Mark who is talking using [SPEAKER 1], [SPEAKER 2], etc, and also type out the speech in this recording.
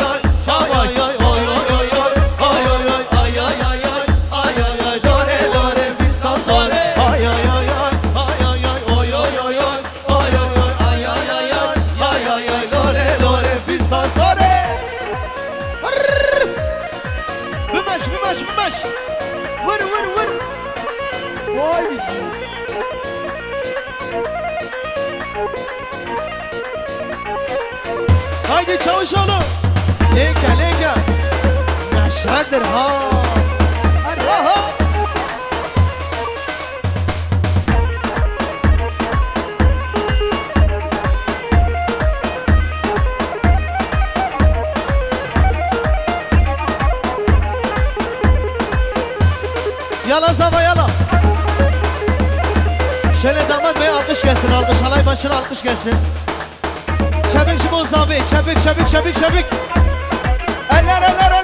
[SPEAKER 1] ay ay ay ay ay ay ay ay ay ay ay ay ay ay ay ay lore lore fistan sore ay ay ay ay ay ay ay oy oy oy oy ay ay ay ay ay ay ay ay ay lore lore fistan sore بمش بمش بمش ور ور ور vay haydi Çavuşoğlu Lenka lenka Neşedir ha Arha Yala zava yala Şöyle damat bey alkış gelsin alkış halay başına alkış gelsin Çabuk şimdi o zavi çabuk çabuk çabuk çabuk Eller eller eller